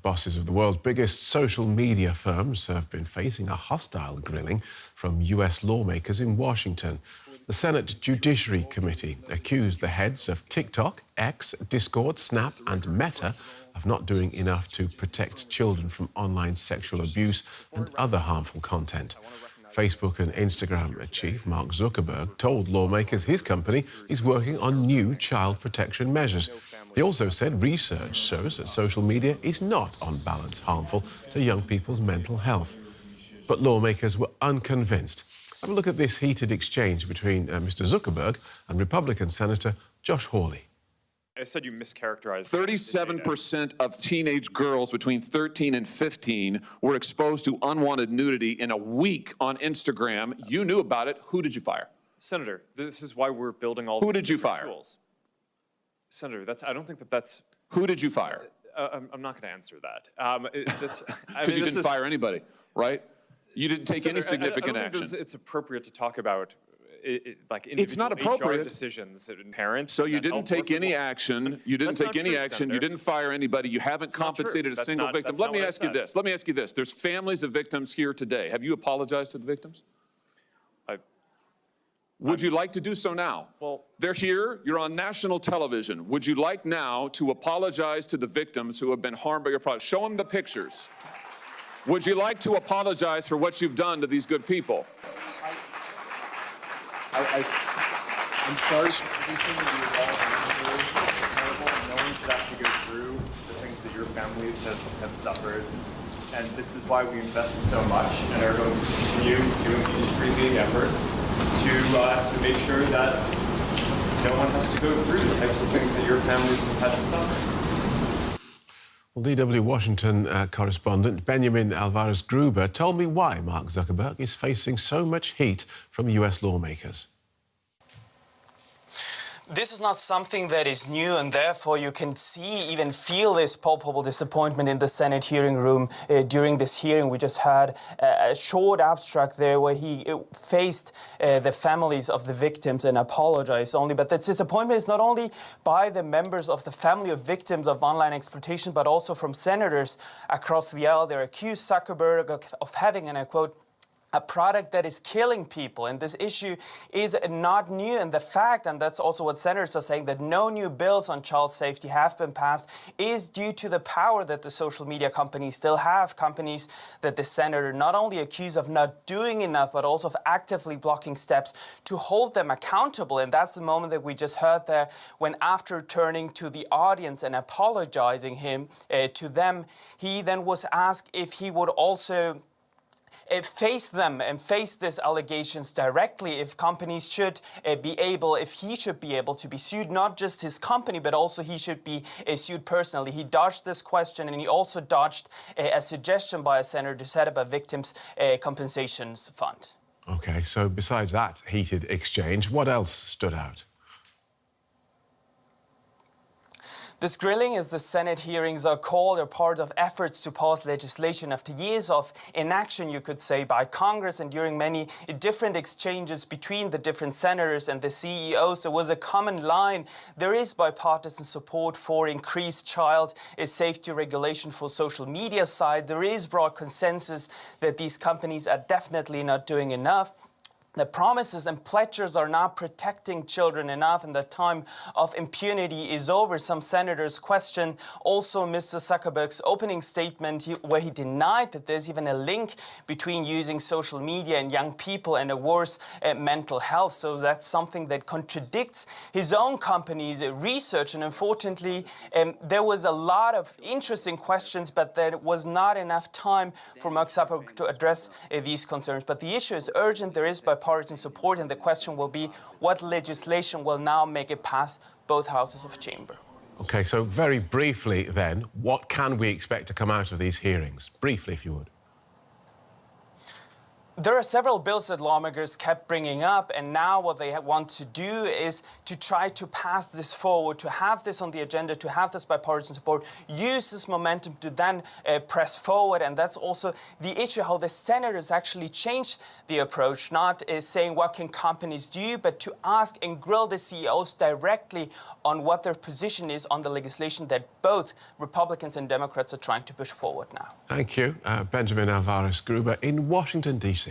Bosses of the world's biggest social media firms have been facing a hostile grilling from US lawmakers in Washington. The Senate Judiciary Committee accused the heads of TikTok, X, Discord, Snap and Meta of not doing enough to protect children from online sexual abuse and other harmful content. Facebook and Instagram chief Mark Zuckerberg told lawmakers his company is working on new child protection measures. He also said research shows that social media is not, on balance, harmful to young people's mental health. But lawmakers were unconvinced. Have a look at this heated exchange between Mr. Zuckerberg and Republican Senator Josh Hawley. I said you mischaracterized. 37% of teenage girls between 13 and 15 were exposed to unwanted nudity in a week on Instagram. You knew about it. Who did you fire? Senator, this is why we're building all Who these did you different fire? tools. Senator, I don't think that's... Who did you fire? I'm not going to answer that. Because you didn't fire anybody, right? You didn't take any significant I don't action. think it's appropriate to talk about like it's not individual appropriate. HR decisions and parents. So you didn't take any action. You didn't take any action. Senator. You didn't fire anybody. You haven't compensated a single victim. Let me ask you this. Let me ask you this. There's families of victims here today. Have you apologized to the victims? Would you like to do so now? Well, they're here. You're on national television. Would you like now to apologize to the victims who have been harmed by your product? Show them the pictures. Would you like to apologize for what you've done to these good people? I'm sorry for everything that you've all been through. It's terrible. No one should have to go through the things that your families have suffered. And this is why we invested so much and are going to continue doing industry-leading efforts to make sure that no one has to go through the types of things that your families have had to suffer. Well, DW Washington correspondent Benjamin Alvarez-Gruber told me why Mark Zuckerberg is facing so much heat from US lawmakers. This is not something that is new, and therefore you can see, even feel this palpable disappointment in the Senate hearing room during this hearing. We just had a short abstract there where he faced the families of the victims and apologized only. But that disappointment is not only by the members of the family of victims of online exploitation, but also from senators across the aisle. They accused Zuckerberg of having, and I quote, a product that is killing people. And this issue is not new. And the fact, and that's also what senators are saying, that no new bills on child safety have been passed is due to the power that the social media companies still have. Companies that the senator not only accused of not doing enough, but also of actively blocking steps to hold them accountable. And that's the moment that we just heard there, when after turning to the audience and apologizing to them, he then was asked if he would also face them and face these allegations directly, if companies should if he should be able to be sued, not just his company, but also he should be sued personally. He dodged this question, and he also dodged a suggestion by a senator to set up a victims compensations fund. OK, so besides that heated exchange, what else stood out? This grilling, as the Senate hearings are called, are part of efforts to pass legislation after years of inaction, you could say, by Congress. And during many different exchanges between the different senators and the CEOs, there was a common line. There is bipartisan support for increased child safety regulation for social media side. There is broad consensus that these companies are definitely not doing enough. The promises and pledges are not protecting children enough, and the time of impunity is over. Some senators question also Mr. Zuckerberg's opening statement where he denied that there's even a link between using social media and young people and a worse mental health. So that's something that contradicts his own company's research. And unfortunately, there was a lot of interesting questions, but there was not enough time for Mark Zuckerberg to address these concerns. But the issue is urgent. There is bipartisan support, and the question will be what legislation will now make it past both houses of chamber. OK, so very briefly then, what can we expect to come out of these hearings? Briefly, if you would. There are several bills that lawmakers kept bringing up, and now what they want to do is to try to pass this forward, to have this on the agenda, to have this bipartisan support, use this momentum to then press forward. And that's also the issue, how the senators actually changed the approach, not saying what can companies do, but to ask and grill the CEOs directly on what their position is on the legislation that both Republicans and Democrats are trying to push forward now. Thank you. Benjamin Alvarez-Gruber in Washington, D.C.